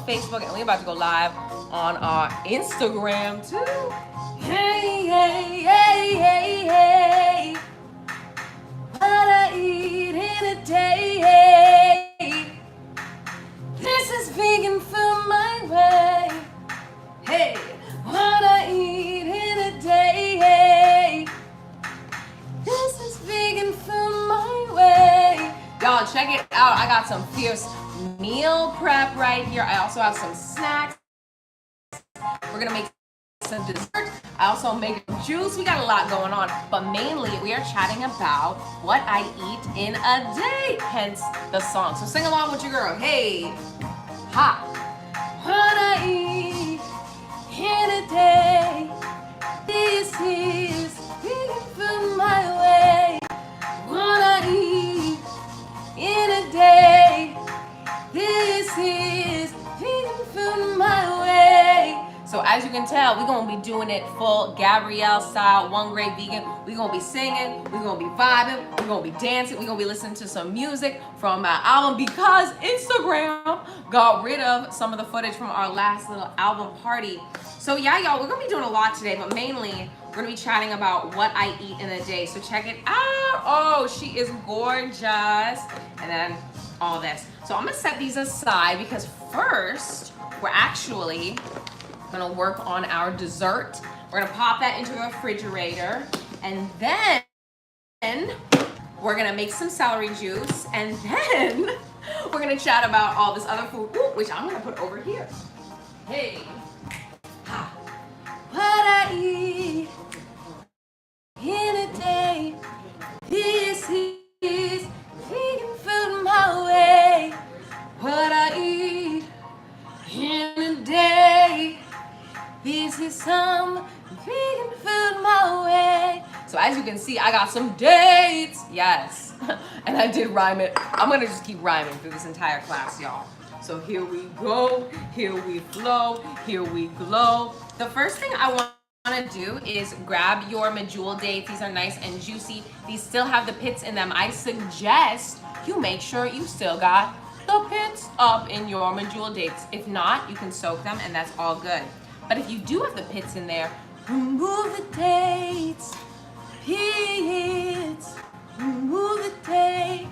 Facebook, and we're about to go live on our Instagram too. Hey, hey, hey, hey, hey. What I eat in a day. Hey. This is vegan food my way. Hey, what I eat in a day. Hey. This is vegan food my way. Y'all, check it out. I got some fierce meal prep right here. I also have some snacks. We're gonna make some dessert. I also make juice. We got a lot going on, but mainly we are chatting about what I eat in a day, hence the song. So sing along with your girl. Hey, ha. What I eat in a day. This is vegan food my way. What I eat in a day. This is vegan food my way. So as you can tell, we're gonna be doing it full Gabrielle style, one great vegan. We're gonna be singing, we're gonna be vibing, we're gonna be dancing, we're gonna be listening to some music from our album because Instagram got rid of some of the footage from our last little album party. So yeah, y'all, we're gonna be doing a lot today, but mainly we're gonna be chatting about what I eat in a day. So check it out. Oh, she is gorgeous. And then all this. So I'm gonna set these aside because first, we're actually gonna work on our dessert. We're gonna pop that into the refrigerator, and then we're gonna make some celery juice, and then we're gonna chat about all this other food, which I'm gonna put over here. Hey, ha. What I eat in a day, this is vegan food my way. What I eat in a day, this is some vegan food my way. So as you can see, I got some dates. Yes. And I did rhyme it. I'm gonna just keep rhyming through this entire class, y'all. So here we go, here we flow, here we glow. The first thing I want to do is grab your medjool dates. These are nice and juicy. These still have the pits in them. I suggest you make sure you still got the pits up in your medjool dates. If not, you can soak them and that's all good. But if you do have the pits in there, remove the dates, pits, remove the date,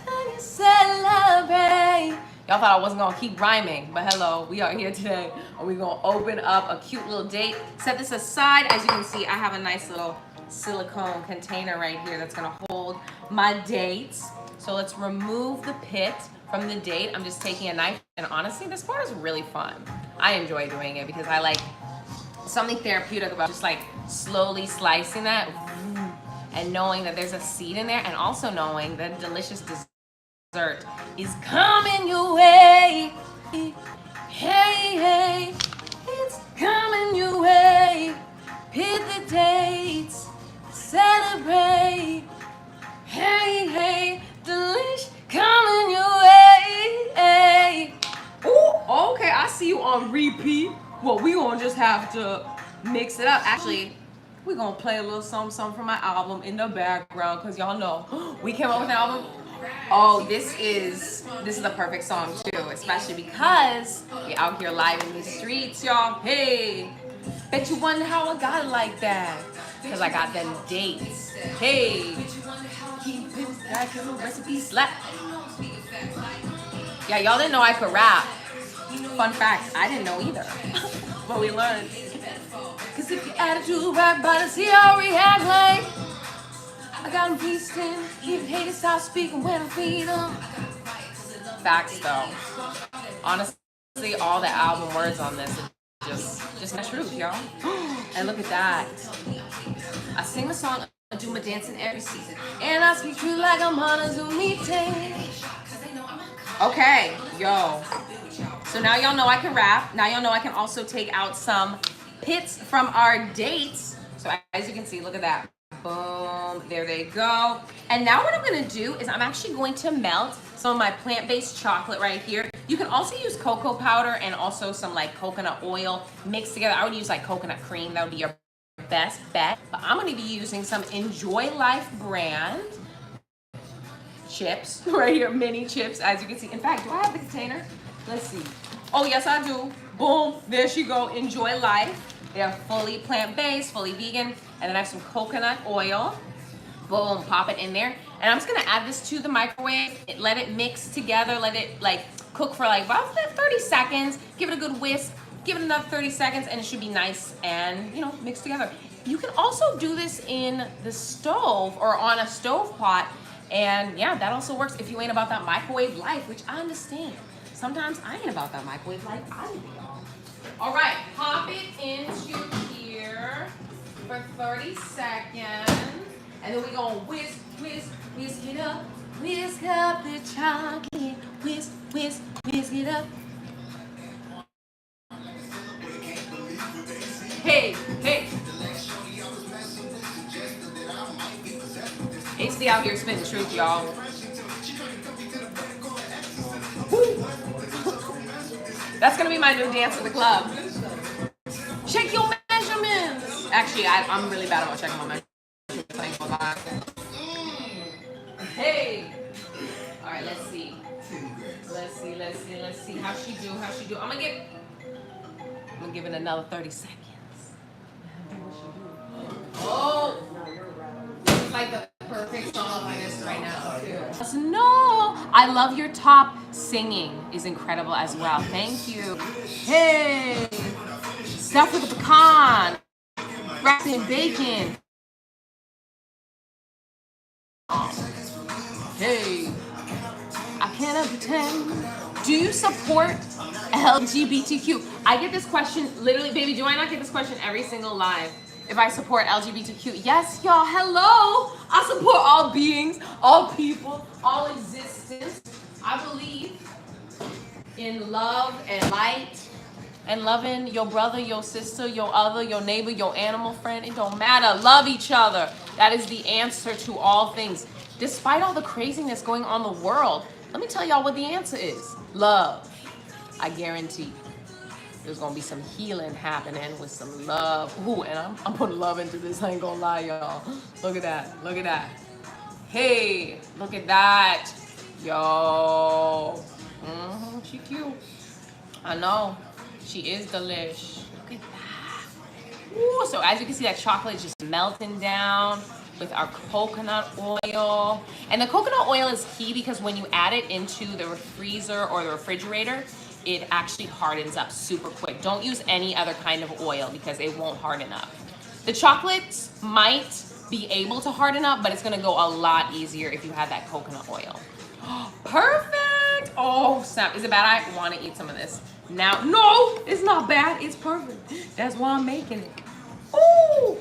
then you celebrate. Y'all thought I wasn't gonna keep rhyming, but hello, we are here today and we're gonna open up a cute little date. Set this aside. As you can see, I have a nice little silicone container right here that's gonna hold my dates. So let's remove the pit from the date. I'm just taking a knife, and honestly, this part is really fun. I enjoy doing it because I like something therapeutic about just like slowly slicing that and knowing that there's a seed in there, and also knowing that delicious dessert is coming your way. Hey, hey, it's coming your way. Pick the dates, celebrate. Hey, hey, delish coming your way. Ooh, okay, I see you on repeat. Well, we gonna just have to mix it up. Actually, we're gonna play a little something from my album in the background, because y'all know we came up with an album. Oh, this is the perfect song too, especially because we're out here live in the streets, y'all. Hey, bet you wonder how I got it like that, because I got them dates. Hey, keep it back in the recipe slap. Yeah, y'all didn't know I could rap. Fun fact, I didn't know either, but we learned. Cause if your attitude right by the see how I react like I got them feasting, if haters stop speaking when I feed them. Facts though. Honestly, all the album words on this is just the truth, y'all. And look at that. I sing the song, I do my dancing every season, and I speak true like I'm on a Zoom meeting. Okay, yo. So now y'all know I can rap. Now y'all know I can also take out some pits from our dates. So as you can see, look at that. Boom, there they go. And now what I'm gonna do is I'm actually going to melt some of my plant-based chocolate right here. You can also use cocoa powder and also some like coconut oil mixed together. I would use like coconut cream, that would be your best bet. But I'm gonna be using some Enjoy Life brand chips right here, mini chips, as you can see. In fact, do I have the container? Let's see. Oh, yes, I do. Boom, there she go. Enjoy life. They're fully plant-based, fully vegan. And then I have some coconut oil. Boom, pop it in there. And I'm just gonna add this to the microwave. Let it mix together. Let it like cook for like about 30 seconds. Give it a good whisk. Give it another 30 seconds and it should be nice and, you know, mixed together. You can also do this in the stove or on a stove pot. And yeah, that also works if you ain't about that microwave life, which I understand. Sometimes I ain't about that microwave life either, y'all. All right, pop it into here for 30 seconds. And then we gonna whisk, whisk, whisk it up. Whisk up the chocolate. Whisk, whisk, whisk it up. Hey, hey. AC out here spitting truth, y'all. That's gonna be my new dance at the club. Check your measurements. Actually, I'm really bad about checking my measurements. Hey. All right, let's see. Let's see. How she do? I'm gonna give it another 30 seconds. Oh. This is like the perfect song like this right now, too. No, I love your top. Singing is incredible as well. Thank you. Hey. Stuffed with a pecan. Wrapped in bacon. Hey, I cannot pretend. Do you support LGBTQ? I get this question, literally, baby, do I not get this question every single live? If I support LGBTQ? Yes, y'all, hello. I support all beings, all people, all existence. I believe in love and light and loving your brother, your sister, your other, your neighbor, your animal friend. It don't matter. Love each other. That is the answer to all things. Despite all the craziness going on in the world, let me tell y'all what the answer is. Love. I guarantee there's gonna be some healing happening with some love. Ooh, and I'm putting love into this. I ain't gonna lie, y'all. Look at that. Look at that. Hey, look at that. Yo. She cute. I know. She is delish. Look at that. Ooh, so as you can see, that chocolate is just melting down with our coconut oil. And the coconut oil is key because when you add it into the freezer or the refrigerator, it actually hardens up super quick. Don't use any other kind of oil because it won't harden up. The chocolates might be able to harden up, but it's gonna go a lot easier if you have that coconut oil. Perfect! Oh, snap. Is it bad? I wanna eat some of this. Now, no, it's not bad. It's perfect. That's why I'm making it. Ooh!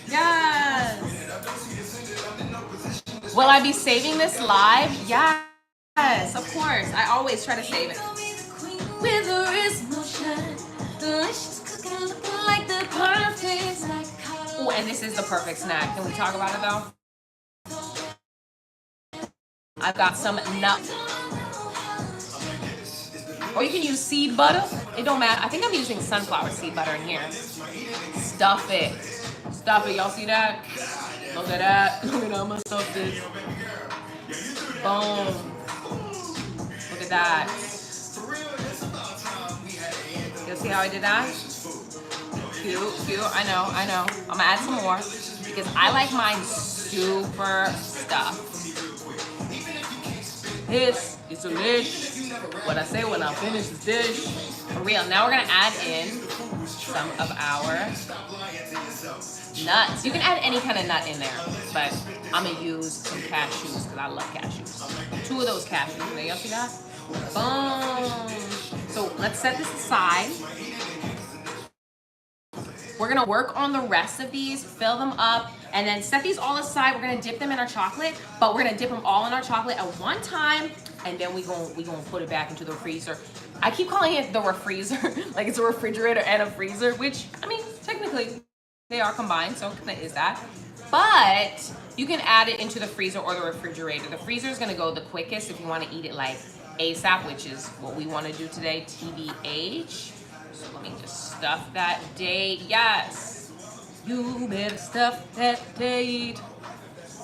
Yes. Will I be saving this live? Yes, of course. I always try to save it. With a wrist motion, delicious cooking looking like the perfect snack. Oh, and this is the perfect snack. Can we talk about it though? I've got some nuts. Or you can use seed butter. It don't matter. I think I'm using sunflower seed butter in here. Stuff it. Stuff it. Y'all see that? Look at that. Look at how much stuff this. Boom. Look at that. You'll see how I did that? Cute, cute. I know. I'm gonna add some more because I like mine super stuffed. This is a dish. What I say when I finish this dish. For real. Now we're gonna add in some of our nuts. You can add any kind of nut in there, but I'm gonna use some cashews because I love cashews. 2 of those cashews. Y'all see that? Boom. So let's set this aside. We're gonna work on the rest of these, fill them up, and then set these all aside. We're gonna dip them in our chocolate, but we're gonna dip them all in our chocolate at one time, and then we gonna put it back into the freezer. I keep calling it the refreezer, like it's a refrigerator and a freezer, which, I mean, technically they are combined, so it kinda is that. But you can add it into the freezer or the refrigerator. The freezer is gonna go the quickest if you wanna eat it like ASAP, which is what we wanna do today, TBH. So let me just stuff that date. Yes. You better stuff that date.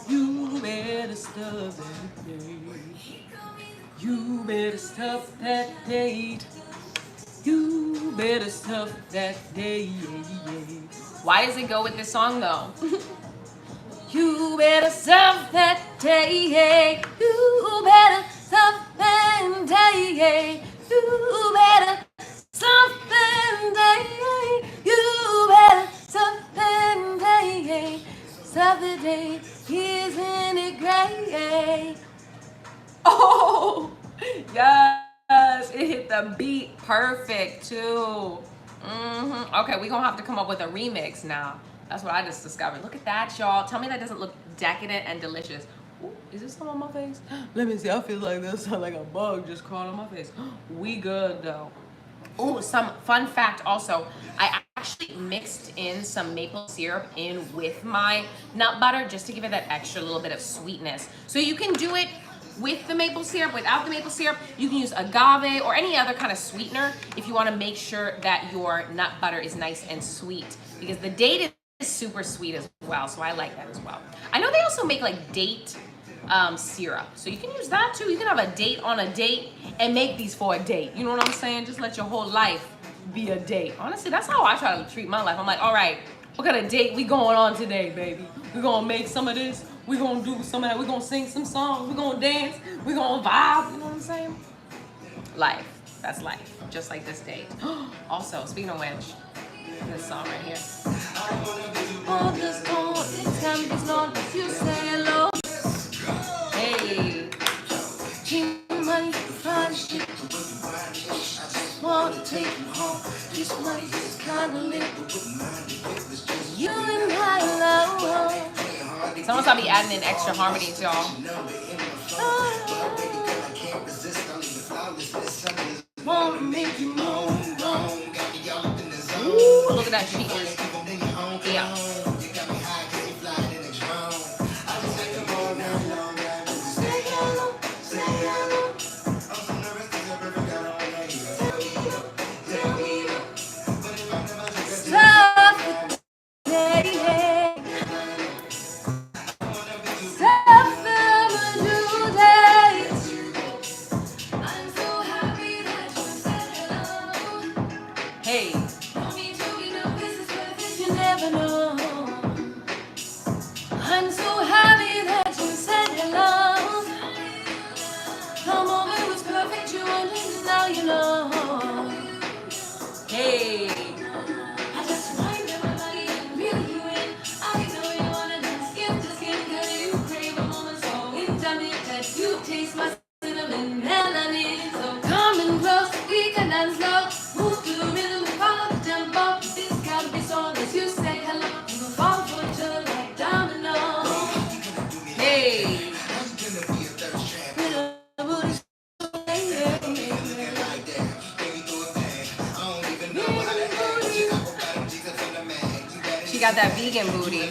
You better stuff that date. You better stuff that date. You better stuff that day. Why does it go with this song though? You better stuff that day. You better stuff that day. You better stuff that day. You better stuff that day. Stuff the day. Isn't it great? Oh, yes, it hit the beat perfect too. Okay, we're gonna have to come up with a remix now. That's what I just discovered. Look at that, y'all. Tell me that doesn't look decadent and delicious. Ooh, is this some on my face? Let me see. I feel like that sounds like a bug just crawled on my face. We good though. Oh, some fun fact also. I actually mixed in some maple syrup in with my nut butter just to give it that extra little bit of sweetness. So you can do it with the maple syrup, without the maple syrup. You can use agave or any other kind of sweetener if you want to make sure that your nut butter is nice and sweet, because the date is super sweet as well, so I like that as well. I know they also make like date syrup, so you can use that too. You can have a date on a date and make these for a date. You know what I'm saying? Just let your whole life be a date. Honestly, that's how I try to treat my life. I'm like, all right, what kind of date we going on today, baby? We're gonna make some of this. We're gonna do some of that. We're gonna sing some songs. We're gonna dance. We're gonna vibe. You know what I'm saying? Life. That's life. Just like this date. Also, speaking of which, this song right here. Oh, this gone. It's time to long as you say hello. Hey. Keep money for shit. Want to take you home. This money is kind of lit. You and I love. Sometimes I'll be adding in extra harmonies, y'all. Wanna make you move on. Ooh, look at that, she is. Yeah. Hey. You never know. I'm so happy that you said hello. Come over, it was perfect. You wanted, now you know. Hey. I just find everybody and reel you in. I know you wanna dance skin to skin, girl. You crave a moment so intimate that you taste my cinnamon melanin. So come and close, we can dance slow. Move to the rhythm and follow the tempo. This can't be so unless you say hello. You will fall for each other like dominoes. Hey. She got that vegan booty.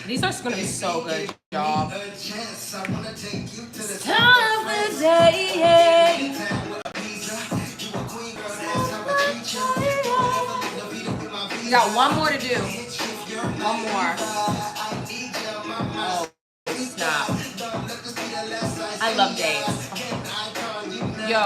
These are gonna be so good, y'all. Time of the day. We got one more to do. One more. Oh, snap. I love dates. Yo,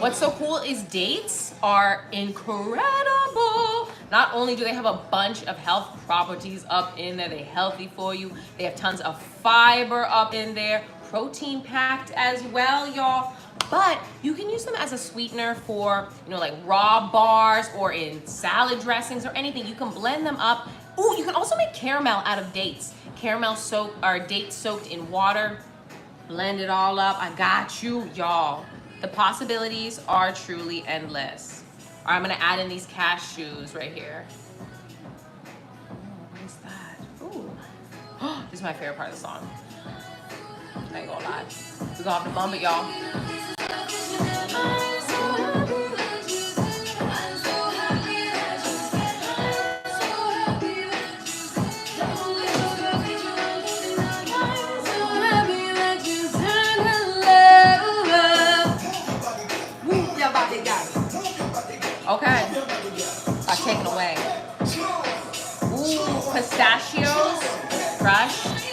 what's so cool is dates are incredible. Not only do they have a bunch of health properties up in there, they're healthy for you. They have tons of fiber up in there, protein packed as well, y'all. But you can use them as a sweetener for, you know, like raw bars or in salad dressings or anything. You can blend them up. Ooh, you can also make caramel out of dates. Caramel soaked or dates soaked in water. Blend it all up. I got you, y'all. The possibilities are truly endless. All right, I'm gonna add in these cashews right here. Oh, what is that? Ooh. This is my favorite part of the song. I ain't gonna lie. We're gonna have to bump it, y'all. Okay. Got taken away. Ooh. pistachios, crushed.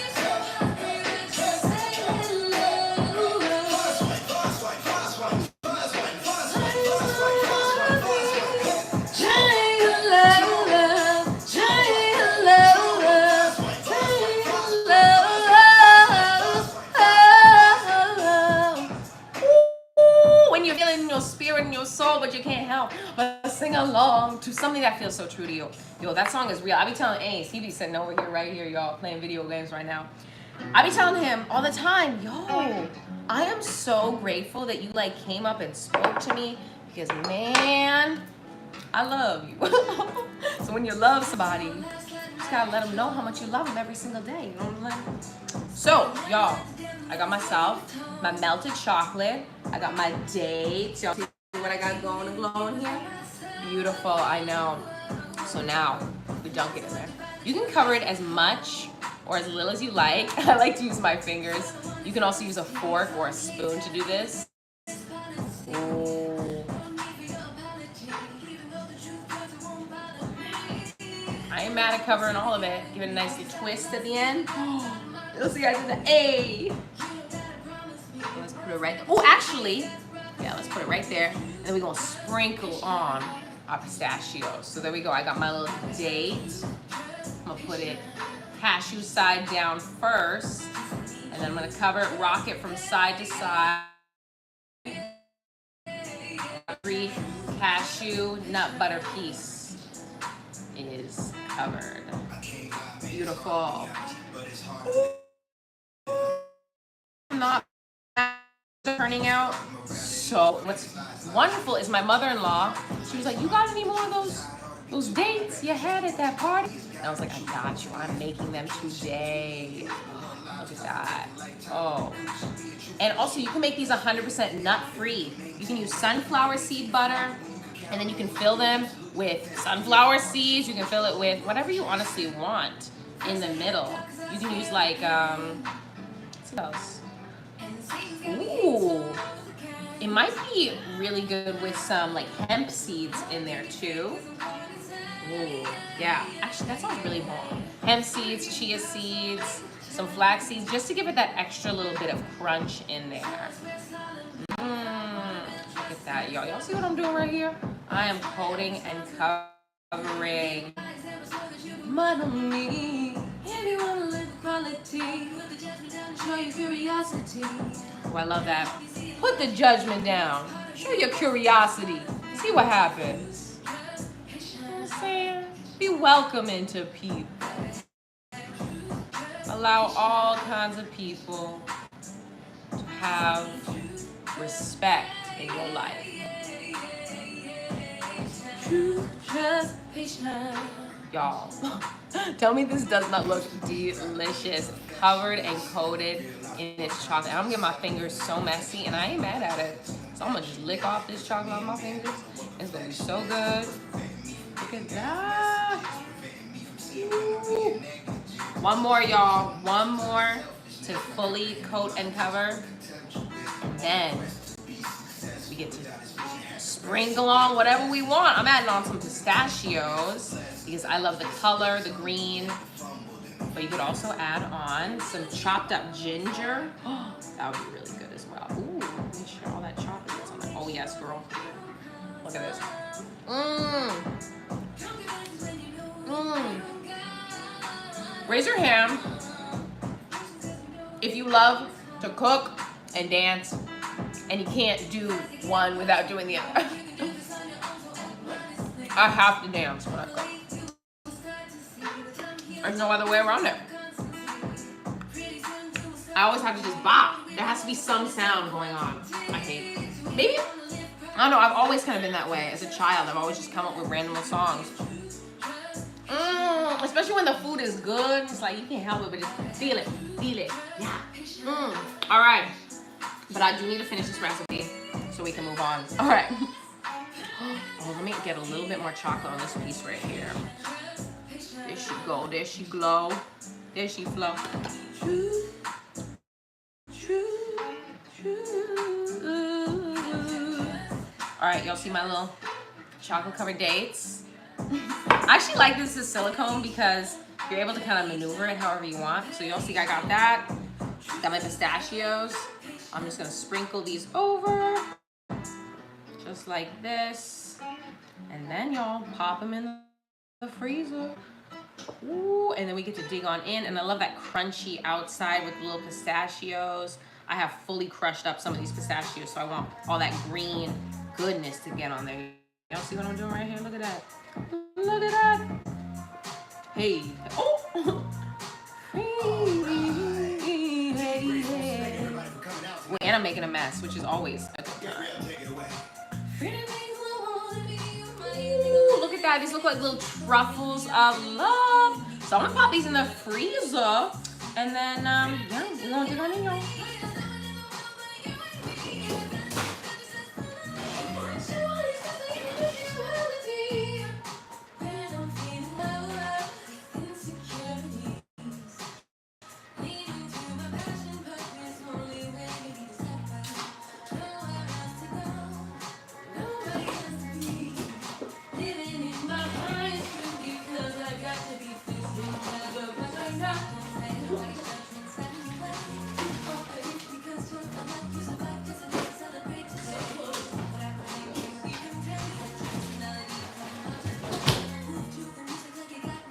When you feel it in your spirit and your soul, but you can't help but sing along to something that feels so true to you. Yo, that song is real. I be telling Ace, he be sitting over here, right here, y'all, playing video games right now. I be telling him all the time, yo, I am so grateful that you like came up and spoke to me because man, I love you. So when you love somebody, you just gotta let them know how much you love them every single day. You know what I'm saying? So, y'all, I got myself my melted chocolate. I got my dates. Y'all see what I got going and glowing here? Beautiful, I know. So now, we dunk it in there. You can cover it as much or as little as you like. I like to use my fingers. You can also use a fork or a spoon to do this. Ooh. I ain't mad at covering all of it. Give it a nice little twist at the end. You'll see I did the A. Let's put it right there. Oh, actually, yeah, let's put it right there. And then we're gonna sprinkle on our pistachios. So there we go. I got my little date. I'm gonna put it cashew side down first. And then I'm gonna cover it, rock it from side to side. Every cashew nut butter piece is covered. Beautiful. Not turning out so. What's wonderful is my mother-in-law. She was like, "You got any more of those dates you had at that party?" And I was like, "I got you. I'm making them today." Look at that. Oh. And also, you can make these 100% nut-free. You can use sunflower seed butter, and then you can fill them with sunflower seeds. You can fill it with whatever you honestly want in the middle. You can use like, what else? Ooh. It might be really good with some like hemp seeds in there too. Ooh. Yeah, actually that sounds really bomb. Hemp seeds, chia seeds, some flax seeds, just to give it that extra little bit of crunch in there. Look at that, y'all. Y'all see what I'm doing right here? I am coating and covering. Money, if you wanna live quality, show your curiosity. Oh, I love that. Put the judgment down. Show your curiosity. See what happens. You know what I'm saying? Be welcoming to people. Allow all kinds of people to have respect in your life. True trust, patience. Y'all, tell me this does not look delicious. Covered and coated in its chocolate. I'm gonna get my fingers so messy, and I ain't mad at it. So I'm gonna just lick off this chocolate on my fingers. It's gonna be so good. Look at that. Ooh. One more, y'all. One more to fully coat and cover. And then we get to sprinkle on whatever we want. I'm adding on some pistachios because I love the color, the green. But you could also add on some chopped up ginger. Oh, that would be really good as well. Ooh, make sure all that chocolate gets on there. Oh yes, girl. Look at this. Raise your hand if you love to cook and dance and you can't do one without doing the other. I have to dance when I cook. There's no other way around it. I always have to just bop. There has to be some sound going on. I hate it. Maybe, I don't know, I've always kind of been that way. As a child, I've always just come up with random little songs. Especially when the food is good. It's like you can't help it, but just feel it. Feel it. Yeah. All right. But I do need to finish this recipe so we can move on. All right. Oh, let me get a little bit more chocolate on this piece right here. There she go. There she glow. There she flow. All right, y'all see my little chocolate covered dates? I actually like this as silicone because You're able to kind of maneuver it however you want. So you'll see I got that. Got my pistachios. I'm just gonna sprinkle these over, just like this. And then y'all pop them in the freezer. Ooh, and then we get to dig on in. And I love that crunchy outside with little pistachios. I have fully crushed up some of these pistachios, so I want all that green goodness to get on there. Y'all see what I'm doing right here? Look at that. Look at that. Hey. Oh. And I'm making a mess, which is always a good time. Ooh, look at that. These look like little truffles of love. So I'm gonna pop these in the freezer. And then, yeah, we're gonna dig on in, y'all.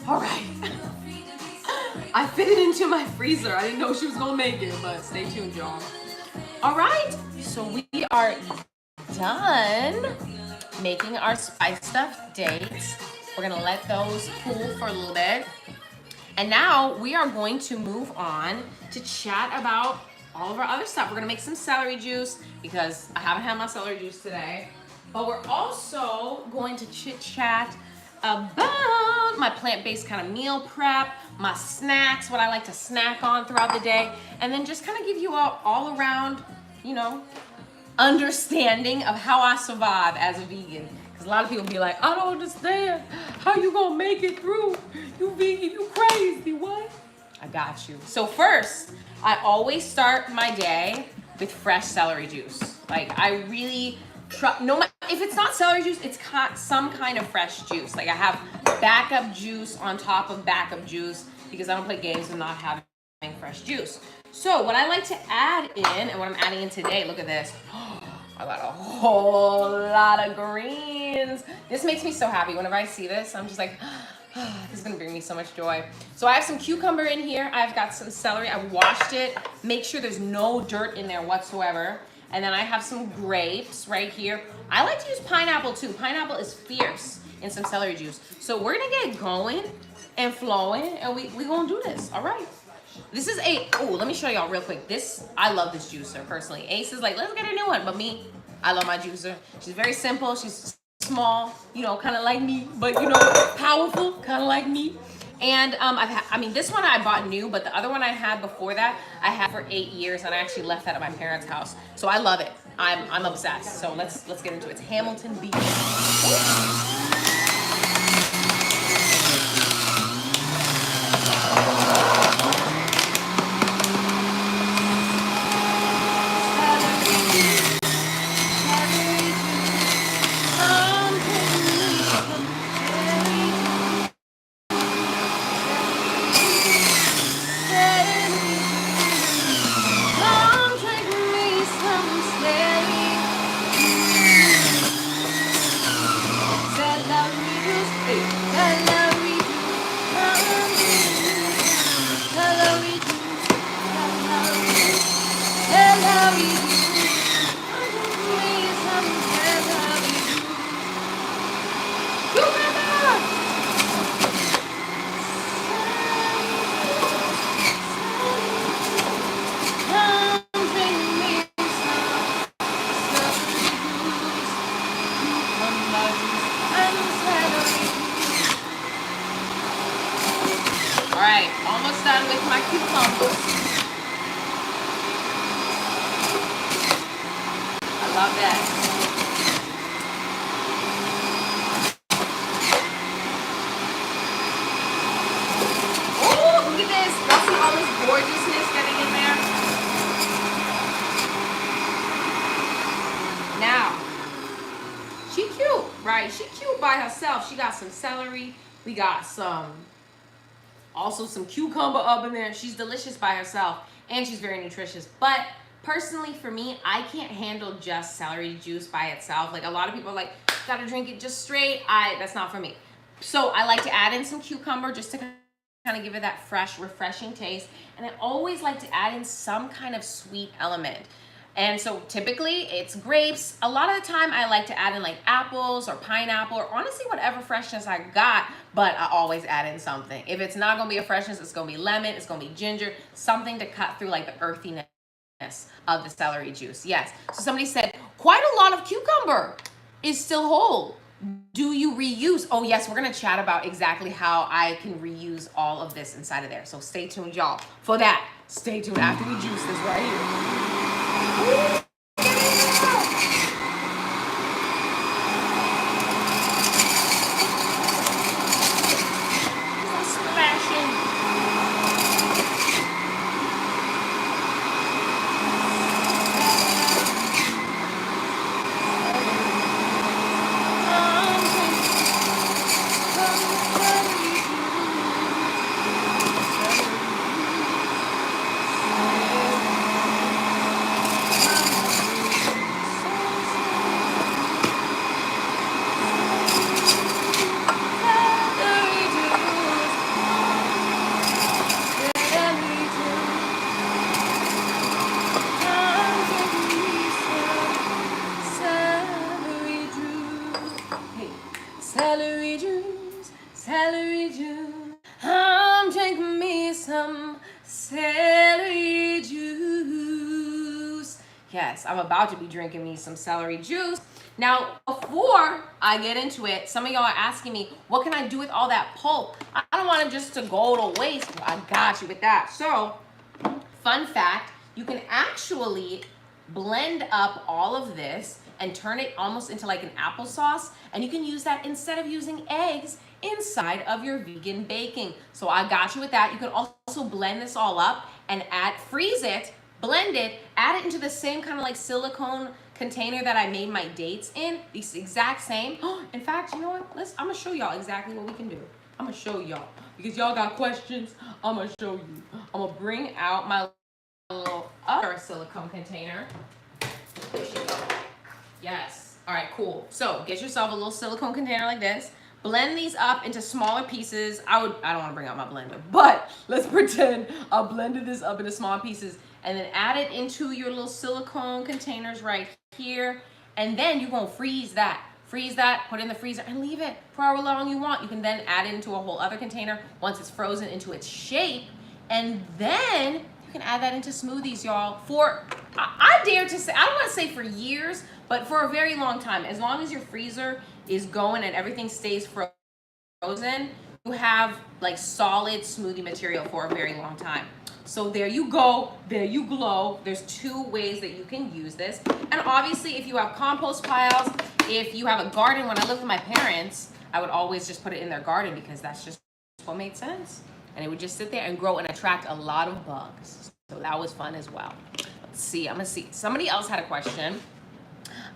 All right. I fit it into my freezer. I didn't know she was gonna make it, but stay tuned, y'all. All right, so we are done making our spice stuffed dates. We're gonna let those cool for a little bit. And now we are going to move on to chat about all of our other stuff. We're gonna make some celery juice because I haven't had my celery juice today. But we're also going to chit chat about my plant-based kind of meal prep, my snacks, what I like to snack on throughout the day, and then just kind of give you all around, you know, understanding of how I survive as a vegan. Because a lot of people be like, I don't understand. How you gonna make it through? You vegan, you crazy, what? I got you. So first, I always start my day with fresh celery juice. Like I really no matter if it's not celery juice, it's some kind of fresh juice. Like I have backup juice on top of backup juice because I don't play games with not having fresh juice. So what I like to add in, and what I'm adding in today, look at this. I got a whole lot of greens. This makes me so happy. Whenever I see this, I'm just like, this is gonna bring me so much joy. So I have some cucumber in here. I've got some celery. I washed it. Make sure there's no dirt in there whatsoever. And then I have some grapes right here. I like to use pineapple too. Pineapple is fierce in some celery juice. So we're gonna get going and flowing, and we gonna do this, all right? This is let me show y'all real quick. I love this juicer personally. Ace is like, let's get a new one, but me, I love my juicer. She's very simple, she's small, you know, kind of like me, but you know, powerful, kind of like me. And this one I bought new, but the other one I had before that, I had for 8 years, and I actually left that at my parents' house. So I love it. I'm obsessed. So let's get into it. It's Hamilton Beach. She cute by herself. She got some celery. We got some Also some cucumber up in there. She's delicious by herself, and she's very nutritious. But personally, for me, I can't handle just celery juice by itself. Like a lot of people are like, gotta drink it just straight. That's not for me. So I like to add in some cucumber just to kind of give it that fresh, refreshing taste. And I always like to add in some kind of sweet element. And so typically it's grapes. A lot of the time I like to add in like apples or pineapple or honestly whatever freshness I got, but I always add in something. If it's not gonna be a freshness, it's gonna be lemon, it's gonna be ginger, something to cut through like the earthiness of the celery juice. Yes. So somebody said, quite a lot of cucumber is still whole. Do you reuse? Oh yes, we're gonna chat about exactly how I can reuse all of this inside of there. So stay tuned, y'all, for that. Stay tuned after we juice this right here. Celery juice, celery juice. I'm drinking me some celery juice. Yes, I'm about to be drinking me some celery juice. Now, before I get into it, some of y'all are asking me, what can I do with all that pulp? I don't want it just to go to waste. I got you with that. So, fun fact, you can actually blend up all of this and turn it almost into like an applesauce, and you can use that instead of using eggs inside of your vegan baking. So I got you with that. You can also blend this all up and freeze it, blend it, add it into the same kind of like silicone container that I made my dates in, the exact same. In fact, you know what? I'm gonna show y'all exactly what we can do. I'm gonna show y'all because y'all got questions. I'm gonna show you. I'm gonna bring out my little other silicone container. There she goes. Yes. All right, cool. So get yourself a little silicone container like this. Blend these up into smaller pieces. I don't want to bring out my blender, but let's pretend I blended this up into small pieces and then add it into your little silicone containers right here. And then you're going to freeze that. Freeze that, put it in the freezer, and leave it for however long you want. You can then add it into a whole other container once it's frozen into its shape. And then you can add that into smoothies, y'all, for, I dare to say, I don't want to say for years, but for a very long time. As long as your freezer is going and everything stays frozen, you have like solid smoothie material for a very long time. So there you go, there you glow. There's two ways that you can use this. And obviously if you have compost piles, if you have a garden, when I lived with my parents, I would always just put it in their garden because that's just what made sense. And it would just sit there and grow and attract a lot of bugs. So that was fun as well. Let's see, I'm gonna see. Somebody else had a question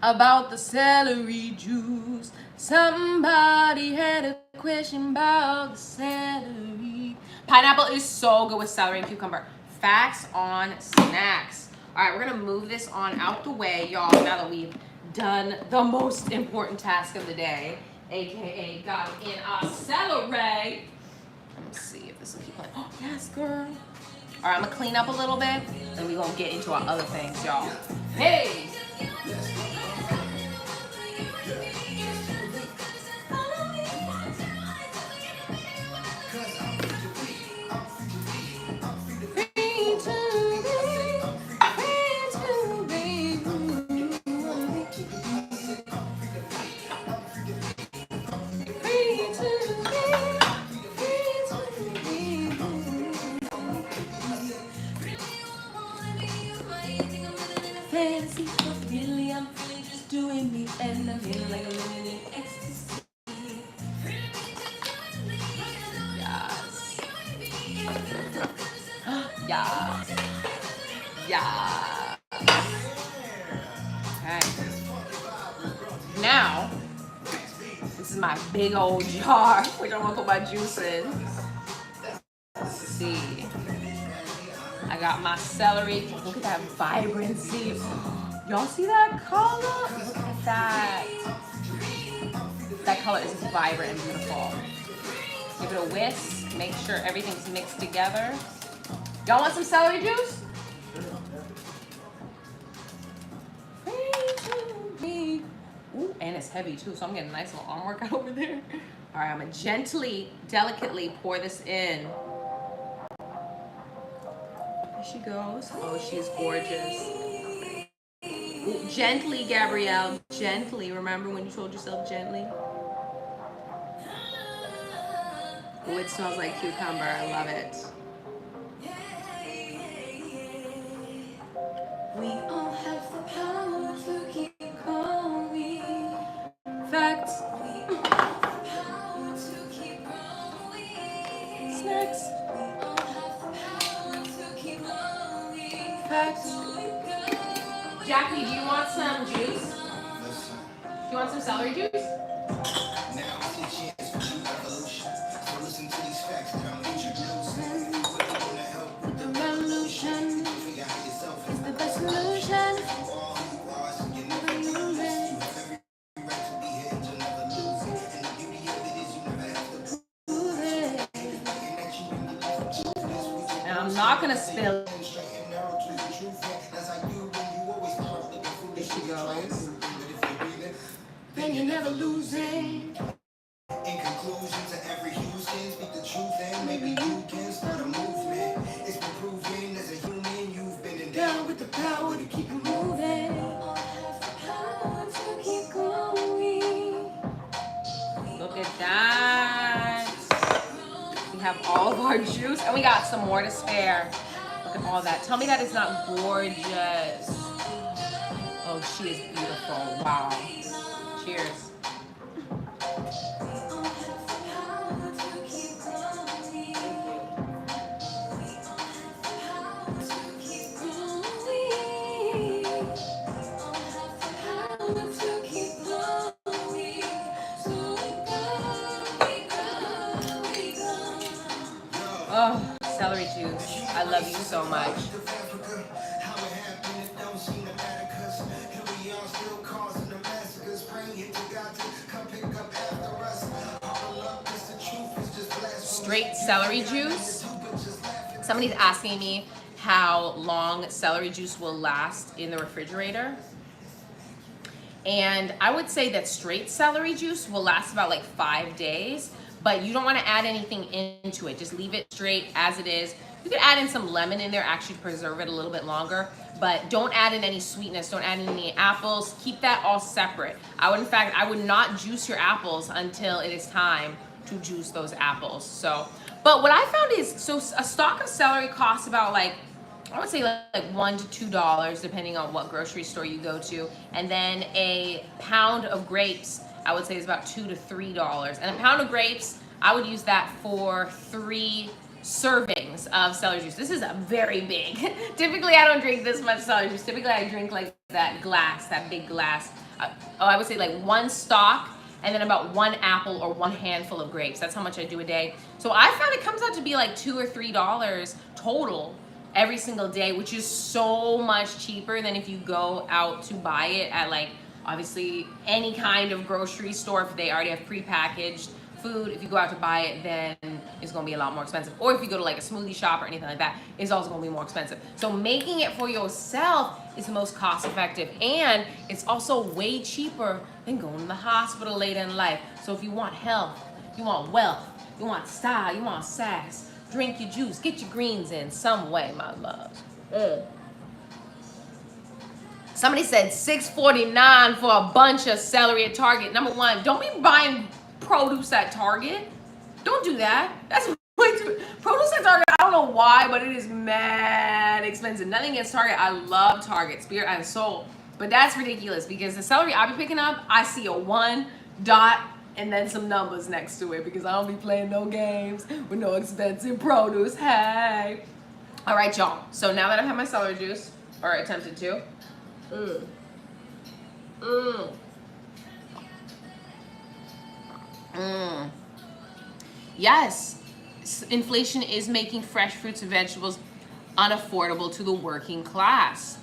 about the celery juice. Somebody had a question about the celery. Pineapple is so good with celery and cucumber. Facts on snacks. All right, we're gonna move this on out the way, y'all, now that we've done the most important task of the day, AKA got in our celery. Let's see if this will keep playing. Oh, yes, girl. All right, I'm gonna clean up a little bit, and we're gonna get into our other things, y'all. Hey! Yeah. Okay. Now, this is my big old jar, which I'm gonna put my juice in. see. I got my celery. Look at that vibrancy. Y'all see that color? Look at that. That color is vibrant and beautiful. Give it a whisk. Make sure everything's mixed together. Y'all want some celery juice? Ooh, and it's heavy too, so I'm getting a nice little arm workout over there. All right, I'm gonna gently, delicately pour this in. There she goes. Oh, she's gorgeous. Ooh, gently, Gabrielle, gently. Remember when you told yourself gently? Oh, it smells like cucumber. I love it. We all have the power to keep going. Facts. We all have the power to keep growing. Snacks. We all have the power to keep growing. Facts. Jackie, do you want some juice? Do you want some celery juice? Now it's a chance for true evolution. So listen to these facts that I'm introducing. We're gonna help with the revolution. Figure out yourself is the best solution. All who you are, so you never lose it. You have every right to be here and you'll never lose it. And the beauty of it is you never have to prove it. And I'm not gonna spill. Here she goes. Then you never lose it. In conclusion to every Houston, speak the truth and maybe you can start a movement. It's been proven as a human, you've been endowed with the power to keep it moving. All have the power to keep going. Look at that. We have all of our juice and we got some more to spare. Look at all that. Tell me that is not gorgeous. Oh, she is beautiful. Wow. Cheers. Oh, celery juice. I love you so much. Straight celery juice. Somebody's asking me how long celery juice will last in the refrigerator. And I would say that straight celery juice will last about like 5 days, but you don't want to add anything into it. Just leave it straight as it is. You could add in some lemon in there, actually preserve it a little bit longer, but don't add in any sweetness, don't add in any apples. Keep that all separate. In fact, I would not juice your apples until it is time to juice those apples. So, but what I found is, so a stalk of celery costs about like, I would say like $1 to $2, depending on what grocery store you go to. And then a pound of grapes, I would say is about $2 to $3. And a pound of grapes, I would use that for 3 servings of celery juice. This is a very big. Typically, I don't drink this much celery juice. Typically, I drink like that glass, that big glass. I would say like 1 stalk and then about 1 apple or 1 handful of grapes. That's how much I do a day. So I found it comes out to be like $2 or $3 total every single day, which is so much cheaper than if you go out to buy it at like, obviously, any kind of grocery store. If they already have prepackaged food, if you go out to buy it, then it's gonna be a lot more expensive. Or if you go to like a smoothie shop or anything like that, it's also gonna be more expensive. So making it for yourself is the most cost effective, and it's also way cheaper than going to the hospital later in life. So if you want health, you want wealth, you want style, you want sass, drink your juice, get your greens in some way, my love. Somebody said $6.49 for a bunch of celery at Target. Number one, don't be buying produce at Target. Don't do that. That's way too. Produce at Target, I don't know why, but it is mad expensive. Nothing against Target. I love Target, spirit and soul. But that's ridiculous because the celery I be picking up, I see a 1 dot and then some numbers next to it because I don't be playing no games with no expensive produce. Hey. All right, y'all. So now that I've had my celery juice, or attempted to, yes, inflation is making fresh fruits and vegetables unaffordable to the working class.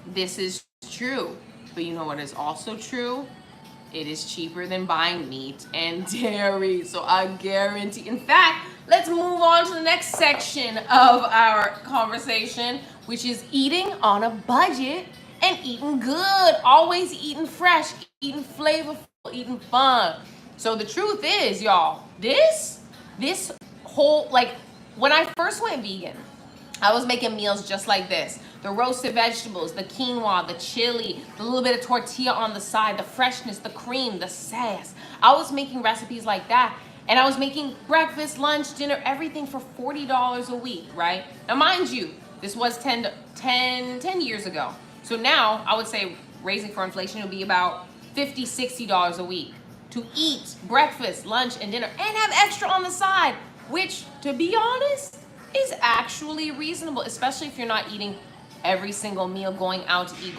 This is true. But you know what is also true? It is cheaper than buying meat and dairy. So I guarantee. In fact, let's move on to the next section of our conversation, which is eating on a budget and eating good. Always eating fresh, eating flavorful, eating fun. So the truth is, y'all, this whole, like, when I first went vegan, I was making meals just like this. The roasted vegetables, the quinoa, the chili, the little bit of tortilla on the side, the freshness, the cream, the sass. I was making recipes like that. And I was making breakfast, lunch, dinner, everything for $40 a week, right? Now, mind you, this was 10 years ago. So now I would say raising for inflation would be about $50, $60 a week to eat breakfast, lunch, and dinner and have extra on the side, which, to be honest, is actually reasonable, especially if you're not eating every single meal, going out to eat,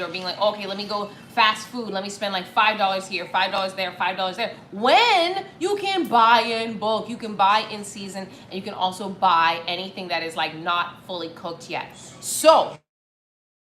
or being like, okay, let me go fast food, let me spend like $5 here, $5 there, $5 there, when you can buy in bulk, you can buy in season, and you can also buy anything that is like not fully cooked yet. So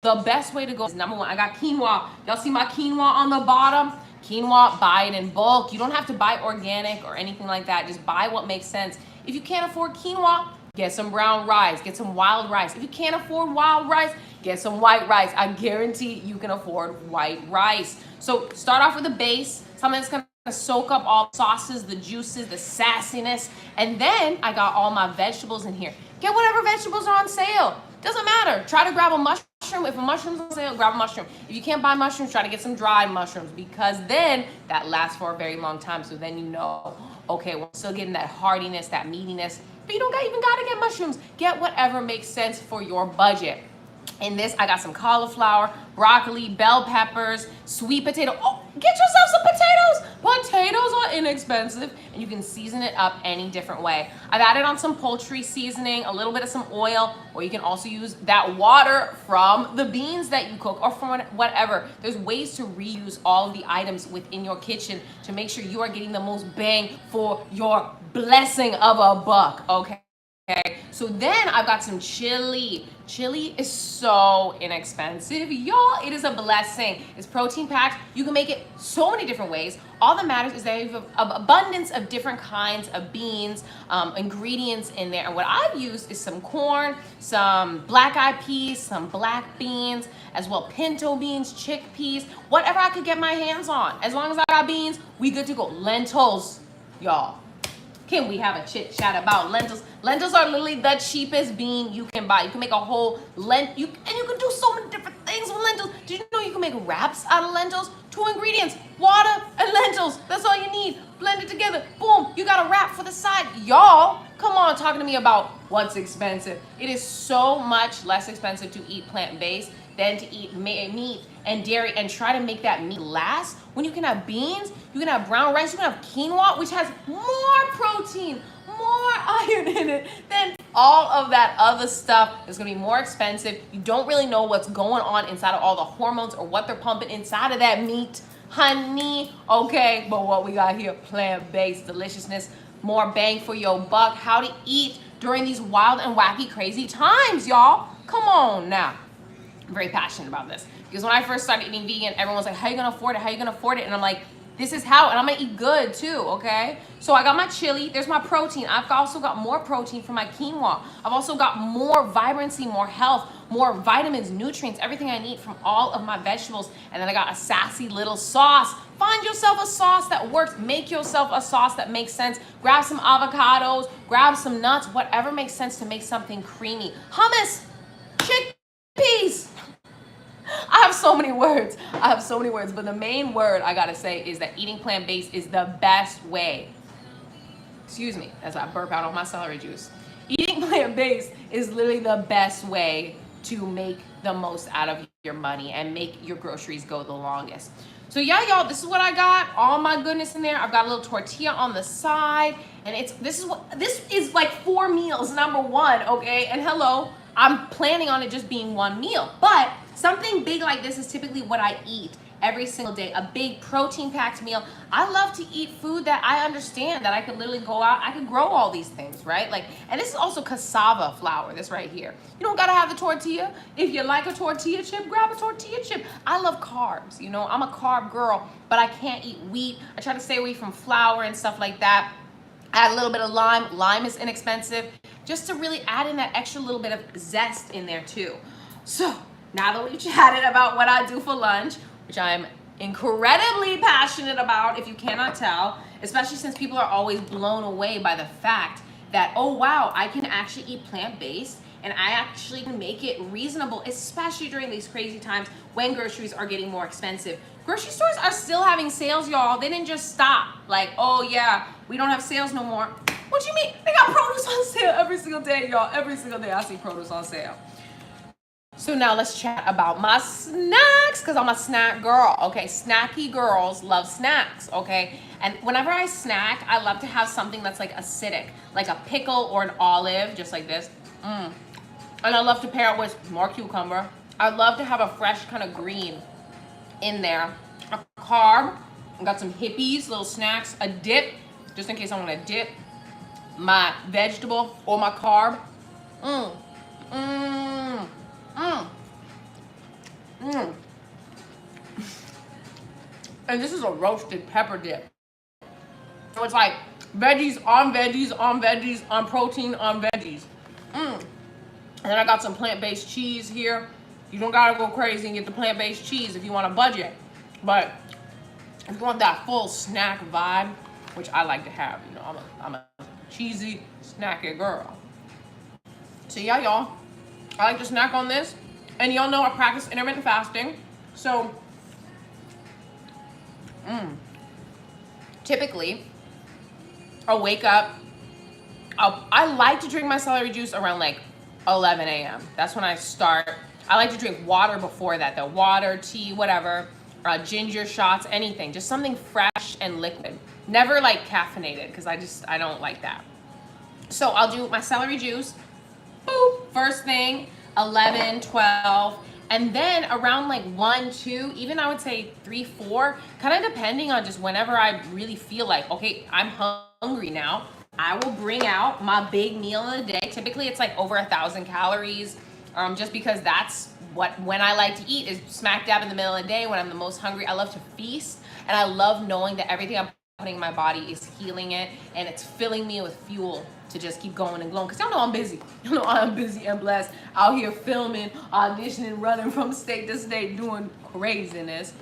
the best way to go is, number one, I got quinoa. Y'all see my quinoa on the bottom? Quinoa, buy it in bulk. You don't have to buy organic or anything like that. Just buy what makes sense. If you can't afford quinoa, get some brown rice, get some wild rice. If you can't afford wild rice, get some white rice. I guarantee you can afford white rice. So start off with a base, something that's gonna soak up all the sauces, the juices, the sassiness. And then I got all my vegetables in here. Get whatever vegetables are on sale. Doesn't matter. Try to grab a mushroom. If a mushroom's on sale, grab a mushroom. If you can't buy mushrooms, try to get some dried mushrooms, because then that lasts for a very long time. So then you know, okay, we're still getting that hardiness, that meatiness, but you don't even gotta get mushrooms. Get whatever makes sense for your budget. In this, I got some cauliflower, broccoli, bell peppers, sweet potato. Oh, get yourself some potatoes. Potatoes are inexpensive, and you can season it up any different way. I've added on some poultry seasoning, a little bit of some oil, or you can also use that water from the beans that you cook, or from whatever. There's ways to reuse all of the items within your kitchen to make sure you are getting the most bang for your blessing of a buck, okay? Okay, so then I've got some chili. Chili is so inexpensive, y'all. It is a blessing. It's protein packed. You can make it so many different ways. All that matters is that you have an abundance of different kinds of beans, ingredients in there. And what I've used is some corn, some black eyed peas, some black beans, as well pinto beans, chickpeas, whatever I could get my hands on. As long as I got beans, we good to go. Lentils, y'all. Can we have a chit chat about lentils? Lentils are literally the cheapest bean you can buy. You can make a whole and you can do so many different things with lentils. Did you know you can make wraps out of lentils? 2 ingredients, water and lentils. That's all you need. Blend it together. Boom, you got a wrap for the side. Y'all, come on, talking to me about what's expensive. It is so much less expensive to eat plant-based than to eat meat and dairy and try to make that meat last. When you can have beans, you can have brown rice, you can have quinoa, which has more protein, more iron in it than all of that other stuff. It's gonna be more expensive. You don't really know what's going on inside of all the hormones or what they're pumping inside of that meat, honey. Okay, but what we got here, plant-based deliciousness, more bang for your buck, how to eat during these wild and wacky, crazy times, y'all. Come on now. I'm very passionate about this because when I first started eating vegan, everyone was like, how you gonna afford it? How you gonna afford it? And I'm like, this is how, and I'm gonna eat good too, okay? So I got my chili, there's my protein. I've also got more protein from my quinoa. I've also got more vibrancy, more health, more vitamins, nutrients, everything I need from all of my vegetables. And then I got a sassy little sauce. Find yourself a sauce that works. Make yourself a sauce that makes sense. Grab some avocados, grab some nuts, whatever makes sense to make something creamy. Hummus, chickpeas. I have so many words, but the main word I gotta say is that eating plant-based is the best way. Excuse me, as I burp out all my celery juice. Eating plant-based is literally the best way to make the most out of your money and make your groceries go the longest. So yeah, y'all, this is what I got. All my goodness in there. I've got a little tortilla on the side, and this is like 4 meals, number one, okay? And hello, I'm planning on it just being 1 meal, but something big like this is typically what I eat every single day, a big protein packed meal. I love to eat food that I understand that I could literally go out, I could grow all these things, right? Like, and this is also cassava flour, this right here. You don't gotta have the tortilla. If you like a tortilla chip, grab a tortilla chip. I love carbs, you know, I'm a carb girl, but I can't eat wheat. I try to stay away from flour and stuff like that. Add a little bit of lime. Lime is inexpensive, just to really add in that extra little bit of zest in there too. So now that we've chatted about what I do for lunch, which I'm incredibly passionate about, if you cannot tell, especially since people are always blown away by the fact that, oh wow, I can actually eat plant-based and I actually can make it reasonable, especially during these crazy times when groceries are getting more expensive. Grocery stores are still having sales, y'all. They didn't just stop. Like, oh yeah, we don't have sales no more. What you mean? They got produce on sale every single day, y'all. Every single day I see produce on sale. So now let's chat about my snacks, because I'm a snack girl, okay? Snacky girls love snacks, okay? And whenever I snack, I love to have something that's like acidic, like a pickle or an olive, just like this. And I love to pair it with more cucumber. I love to have a fresh kind of green in there. A carb, I got some hippies, little snacks, a dip, just in case I want to dip my vegetable or my carb. And this is a roasted pepper dip. So it's like veggies on veggies on veggies on protein on veggies. And then I got some plant-based cheese here. You don't gotta go crazy and get the plant-based cheese if you want a budget. But if you want that full snack vibe, which I like to have, you know, I'm a cheesy, snacky girl. So yeah, y'all, I like to snack on this. And y'all know I practice intermittent fasting. So, typically, I'll wake up. I like to drink my celery juice around like 11 a.m. That's when I start. I like to drink water before that, though. Water, tea, whatever, ginger shots, anything. Just something fresh and liquid. Never like caffeinated, because I don't like that. So I'll do my celery juice, boop, first thing, 11, 12, and then around like 1, 2, even I would say 3, 4, kind of depending on just whenever I really feel like, okay, I'm hungry now, I will bring out my big meal of the day. Typically it's like over 1,000 calories, just because that's when I like to eat is smack dab in the middle of the day when I'm the most hungry. I love to feast, and I love knowing that everything I'm putting in my body is healing it, and it's filling me with fuel to just keep going and glowing. Because y'all know I'm busy. Y'all know I'm busy and blessed, out here filming, auditioning, running from state to state, doing craziness.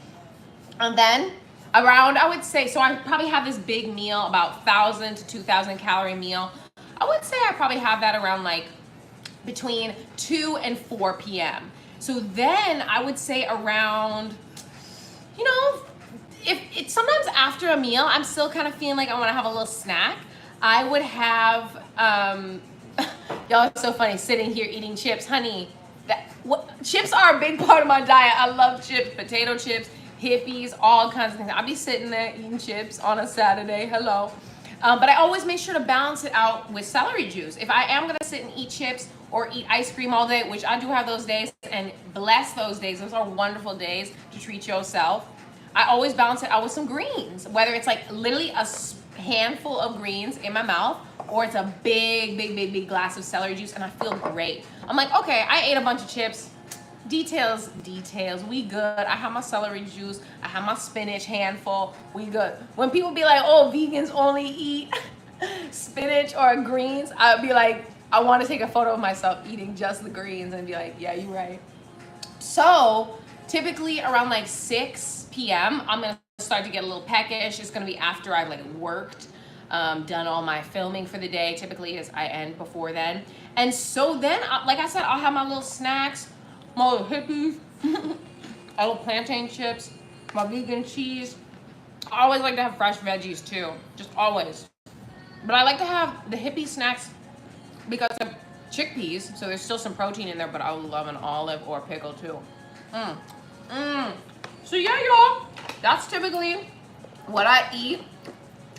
And then around, I would say, so I probably have this big meal, about 1,000 to 2,000 calorie meal. I would say I probably have that around like between 2 and 4 p.m. So then I would say around, you know, if it's sometimes after a meal, I'm still kind of feeling like I want to have a little snack. I would have, y'all are so funny, sitting here eating chips. Honey, chips are a big part of my diet. I love chips, potato chips, hippies, all kinds of things. I'll be sitting there eating chips on a Saturday, hello. But I always make sure to balance it out with celery juice. If I am gonna sit and eat chips or eat ice cream all day, which I do have those days, and bless those days, those are wonderful days to treat yourself. I always balance it out with some greens, whether it's like literally a handful of greens in my mouth, or it's a big glass of celery juice, and I feel great. I'm like, okay, I ate a bunch of chips. Details, we good. I have my celery juice, I have my spinach handful, we good. When people be like, oh, vegans only eat spinach or greens, I'd be like, I want to take a photo of myself eating just the greens and be like, yeah, you're right. So typically around like 6 p.m., I'm gonna start to get a little peckish. It's gonna be after I've like worked, done all my filming for the day. Typically as I end before then. And so then, like I said, I'll have my little snacks, my little hippies, my little plantain chips, my vegan cheese. I always like to have fresh veggies too, just always. But I like to have the hippie snacks because of chickpeas, so there's still some protein in there, but I love an olive or pickle too. So yeah, y'all, that's typically what I eat.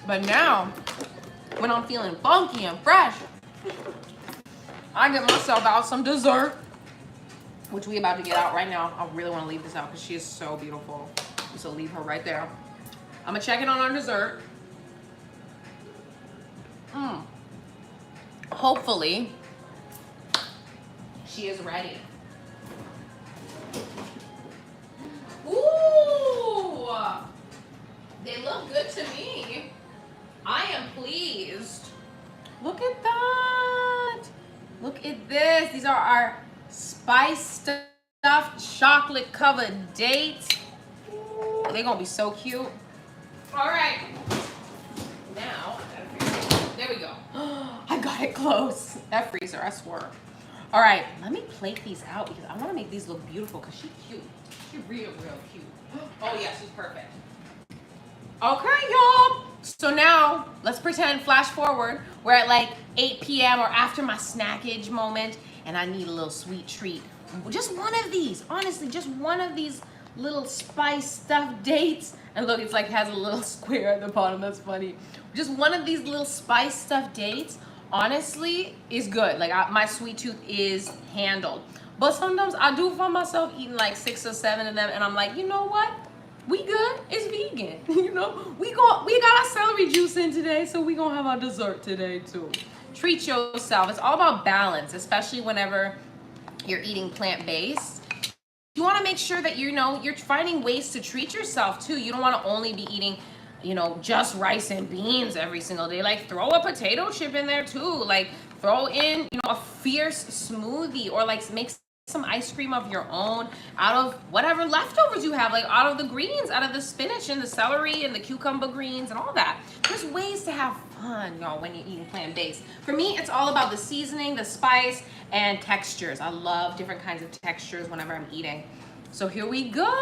But now, when I'm feeling funky and fresh, I get myself out some dessert, which we about to get out right now. I really want to leave this out because she is so beautiful. So leave her right there. I'm gonna check in on our dessert. Hopefully, she is ready. Ooh, they look good to me. I am pleased. Look at that. Look at this. These are our spice stuffed chocolate covered dates. Ooh, they're gonna be so cute. All right. Now, there we go. I got it close. That freezer, I swear. All right, let me plate these out because I want to make these look beautiful because she's cute. She's real cute. Oh yeah, she's perfect. Okay, y'all. So now let's pretend, flash forward, we're at like 8 p.m. or after my snackage moment and I need a little sweet treat. Just one of these, honestly, just one of these little spice stuffed dates. And look, it's like has a little square at the bottom. That's funny. Just one of these little spice stuffed dates, honestly, is good. Like my sweet tooth is handled. But sometimes I do find myself eating like 6 or 7 of them, and I'm like, you know what? We good. It's vegan. You know, we got our celery juice in today, so we gonna have our dessert today too. Treat yourself. It's all about balance, especially whenever you're eating plant-based. You want to make sure that you're finding ways to treat yourself too. You don't want to only be eating, just rice and beans every single day. Like throw a potato chip in there too. Like throw in, a fierce smoothie, or like make some ice cream of your own out of whatever leftovers you have, like out of the greens, out of the spinach and the celery and the cucumber greens and all that. There's ways to have fun, y'all, when you're eating plant-based. For me, it's all about the seasoning, the spice, and textures. I love different kinds of textures whenever I'm eating. So here we go.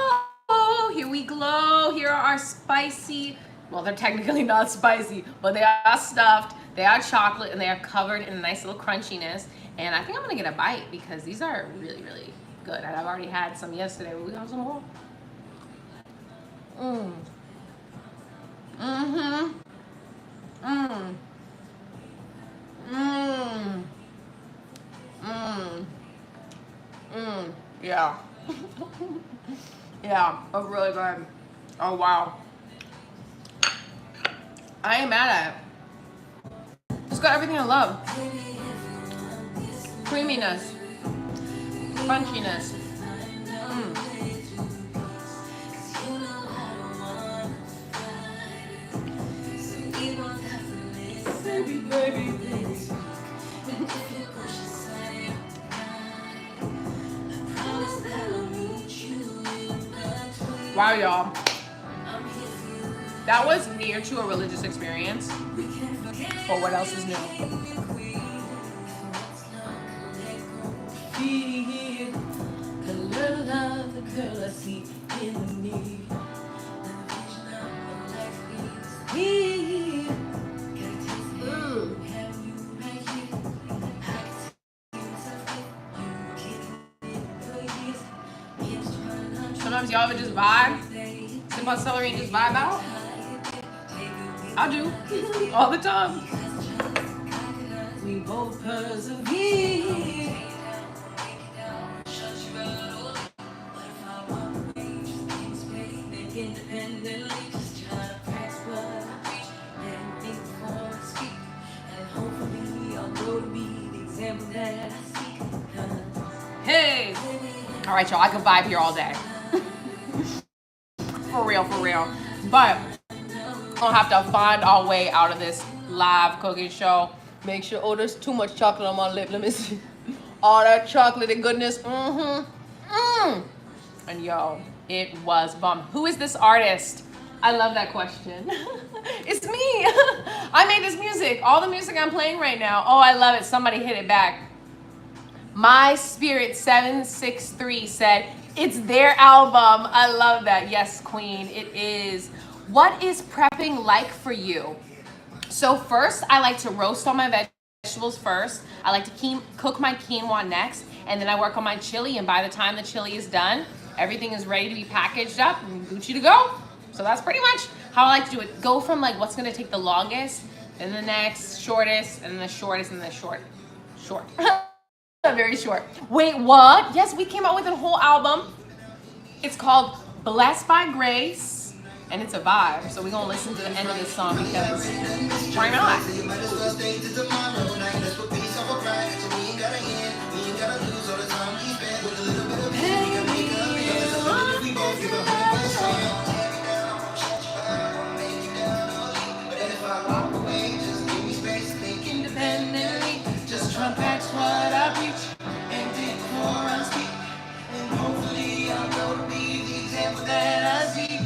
Here we glow. Here are our spicy, well, they're technically not spicy, but they are stuffed, they are chocolate, and they are covered in a nice little crunchiness. And I think I'm gonna get a bite because these are really good. And I've already had some yesterday, but we have some more. Yeah. Yeah, oh, really good. Oh, wow. I ain't mad at it. It's got everything I love. Creaminess, crunchiness. Baby. Wow, y'all. That was near to a religious experience. But what else is new? The little love, the girl I see in me. Sometimes y'all ever just vibe, sip on celery and just vibe out. I do, all the time. We both persevere. Independently, just try to practice what I preach and think before I speak. And hopefully I'll grow to be the example that I seek. Hey! All right, y'all, I could vibe here all day. For real. But we'll have to find our way out of this live cooking show. Make sure, oh, there's too much chocolate on my lip. Let me see. All that chocolate and goodness. And yo, it was bomb. Who is this artist? I love that question. It's me. I made this music. All the music I'm playing right now. Oh, I love it. Somebody hit it back. My Spirit 763 said, it's their album. I love that. Yes, Queen, it is. What is prepping like for you? So first, I like to roast all my vegetables first. I like to cook my quinoa next, and then I work on my chili, and by the time the chili is done, everything is ready to be packaged up and Gucci to go. So that's pretty much how I like to do it. Go from like what's gonna take the longest, and the next shortest, and the shortest, and the short. Very short. Wait, what? Yes, we came out with a whole album. It's called Blessed by Grace, and it's a vibe. So we're gonna listen to the end of this song because why not? Independently, just trump that's what I preach, and before I speak, and hopefully I'll go to be the example that I see.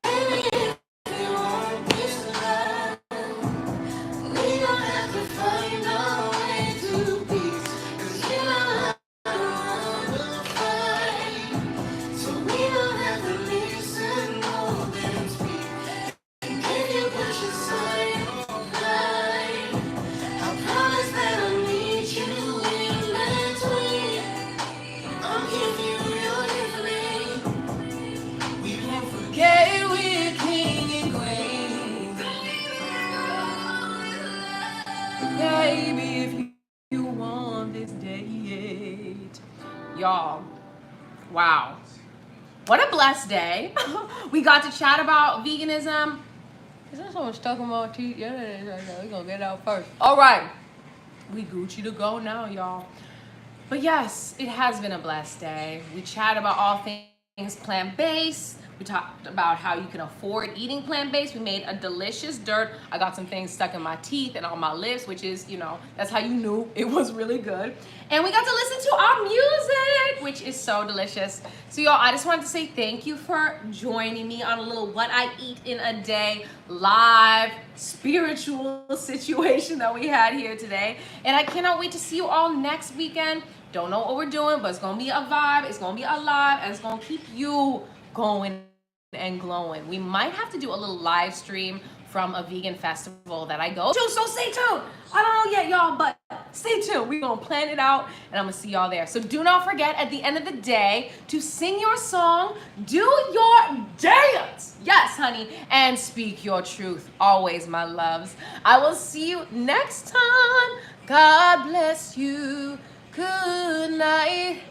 Baby, if you want peace and love, we gon' have to find our way to peace. 'Cause you know how to fight, so we don't have to listen more than speak. And if you push aside, I promise that I'll meet you in between. I'll give you your everything. We won't forget we're king and queen. Baby, if you want this date. Y'all, wow. What a blessed day. We got to chat about veganism. Is there someone stuck in my teeth? Yeah, we're gonna get it out first. All right, we Gucci to go now, y'all. But yes, it has been a blessed day. We chat about all things plant-based. We talked about how you can afford eating plant-based. We made a delicious durt. I got some things stuck in my teeth and on my lips, which is, you know, that's how you knew it was really good. And we got to listen to our music, which is so delicious. So y'all, I just wanted to say thank you for joining me on a little what I eat in a day live spiritual situation that we had here today. And I cannot wait to see you all next weekend. Don't know what we're doing, but it's gonna be a vibe, it's gonna be alive, and it's gonna keep you going and glowing. We might have to do a little live stream from a vegan festival that I go to, so stay tuned. I don't know yet, y'all, but stay tuned. We're gonna plan it out, and I'm gonna see y'all there. So do not forget at the end of the day to sing your song, do your dance, yes, honey, and speak your truth. Always, my loves. I will see you next time. God bless you. Good night.